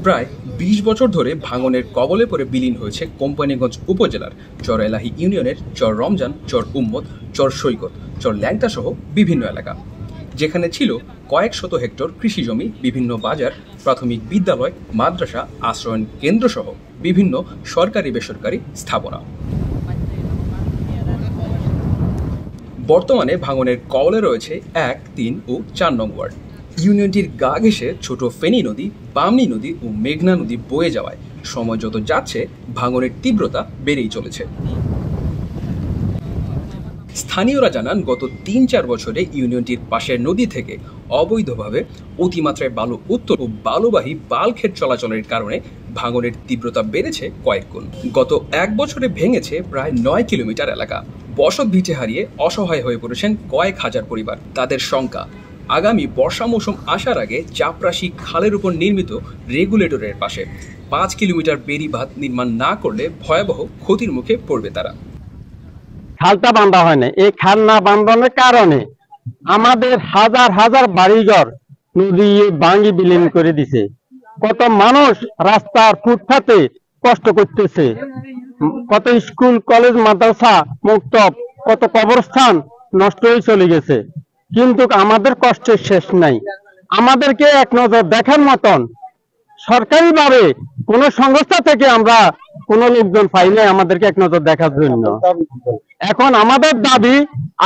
প্রায় ২০ বছর ধরে ভাঙনের কবলে পড়ে বিলীন হয়েছে কোম্পানীগঞ্জ উপজেলার চর এলাহি ইউনিয়নের চর রমজান, চর উম্মত, চর সৈকত, চর ল্যাংটা সহ বিভিন্ন এলাকা, যেখানে ছিল কয়েক শত হেক্টর কৃষি জমি, বিভিন্ন বাজার, প্রাথমিক বিদ্যালয়, মাদ্রাসা, আশ্রয়ন কেন্দ্র সহ বিভিন্ন সরকারি বেসরকারি স্থাপনা। বর্তমানে ভাঙনের কবলে রয়েছে ১, ৩ ও ৪ নং ওয়ার্ড। ইউনিয়নটির গা ঘেঁষে ছোট ফেনী নদী, বামনী নদী ও মেঘনা নদী বয়ে যাওয়ায় সময় যত যাচ্ছে ভাঙনের তীব্রতা বেড়েই চলেছে। স্থানীয়রা জানান, গত ৩-৪ বছরে ইউনিয়নটির পাশের নদী থেকে অবৈধভাবে অতিমাত্রায় বালু উত্তোলন ও বালুবাহী বাল্কহেড চলাচলের কারণে ভাঙনের তীব্রতা বেড়েছে কয়েক গুণ। গত ১ বছরে ভেঙেছে প্রায় ৯ কিলোমিটার এলাকা। বসত ভিটে হারিয়ে অসহায় হয়ে পড়েছেন কয়েক হাজার পরিবার। তাদের শঙ্কা, আগামী বর্ষা মৌসুম আসার আগে চাপরাশি খালের উপর নির্মিত রেগুলেটরের পাশে ৫ কিলোমিটার বেড়িবাঁধ নির্মাণ না করলে ভয়াবহ ক্ষতির মুখে পড়বে তারা। খালটা বাঁধা হয় না। এই খাল না বাঁধানোর কারণে আমাদের হাজার হাজার বাড়িঘর নদী ভাঙি বিলীন করে দিছে। কত মানুষ রাস্তার ফুটপাতে কষ্ট করতেছে, কত স্কুল কলেজ মাদ্রাসা মক্তব, কত কবরস্থান নষ্ট হয়ে চলে গেছে। কিন্তু আমাদের কষ্টের শেষ নাই। আমাদেরকে এক নজর দেখার মতন সরকারিভাবে কোন সংস্থা থেকে আমরা কোন লোকজন পাই নাই আমাদেরকে এক নজর দেখার জন্য। এখন আমাদের দাবি,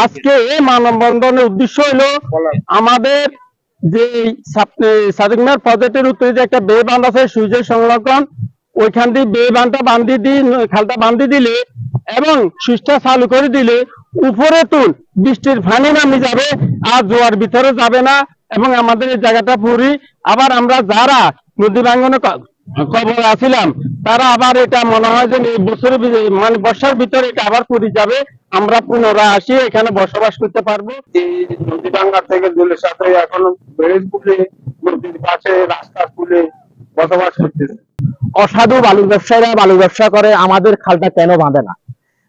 আজকে এই মানববন্ধনের উদ্দেশ্য হলো আমাদের যে সাদিক মিয়ার প্রজেক্টের উত্তরে যে একটা বে বাঁধ আছে সুইচের সংলগ্ন, ওইখান দিয়ে বে বাঁধটা বান্ধি দিয়ে খালটা বান্ধি দিলে এবং সুইচটা চালু করে দিলে উপরে তুল বৃষ্টির পানি নামে যাবে, আর জোয়ার ভিতরে যাবে না এবং আমাদের এই জায়গাটা পুরি। আবার আমরা যারা নদী ভাঙনে খবর আছিলাম তারা আবার এটা মনে হয় যে এই বছরের মানে বর্ষার ভিতরে এটা আবার পুরি যাবে, আমরা পুনরায় আসি এখানে বসবাস করতে পারবো। এই নদী ভাঙার থেকে দূরের সাথে এখন ব্রিজ খুলে নদীর পাশে রাস্তা খুলে বসবাস করতেছে। অসাধু বালু ব্যবসায়ীরা বালু ব্যবসা করে, আমাদের খালটা কেন বাঁধে না?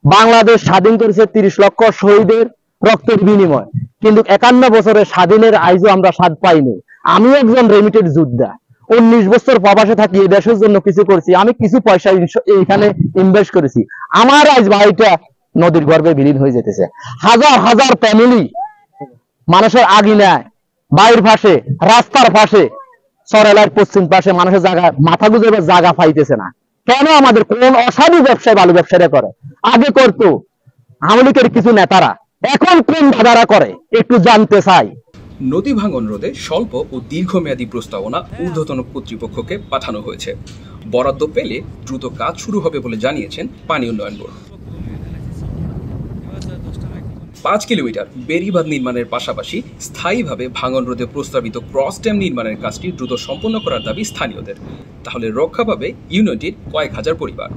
বাংলাদেশ স্বাধীন করেছে ৩০ লক্ষ শহীদের রক্তের বিনিময়, কিন্তু ৫১ বছরের স্বাধীনের আইজও আমরা স্বাদ পাইনি। আমিও একজন রেমিটেড যোদ্ধা, ১৯ বছর প্রবাসে থাকি, এই দেশের জন্য কিছু করছি, আমি কিছু পয়সা এখানে ইনভেস্ট করেছি। আমার আজ বাড়িটা নদীর গর্ভে বিলীন হয়ে যেতেছে। হাজার হাজার ফ্যামিলি মানুষের আগিনায় বাড়ির পাশে, রাস্তার পাশে, সরেলার পশ্চিম পাশে মানুষের জায়গা মাথা গুঁজে জায়গা পাইতেছে না। কেন আমাদের কোন অসাধু ব্যবসায় বালু ব্যবসায়ীরা করে? আগে করতো আওয়ামী লীগের কিছু নেতারা, এখন কোন দাদারা করে একটু জানতে চাই। নদী ভাঙন রোধে স্বল্প ও দীর্ঘমেয়াদী প্রস্তাবনা ঊর্ধ্বতন কর্তৃপক্ষকে পাঠানো হয়েছে। বরাদ্দ পেলে দ্রুত কাজ শুরু হবে বলে জানিয়েছেন পানি উন্নয়ন বোর্ড। ৫ কিলোমিটার বেড়িবাঁধ নির্মাণের পাশাপাশি স্থায়ীভাবে ভাঙন রোধে প্রস্তাবিত ক্রস ড্যাম নির্মাণের কাজটি দ্রুত সম্পন্ন করার দাবি স্থানীয়দের। তাহলে রক্ষা পাবে ইউনিয়নটির কয়েক হাজার পরিবার।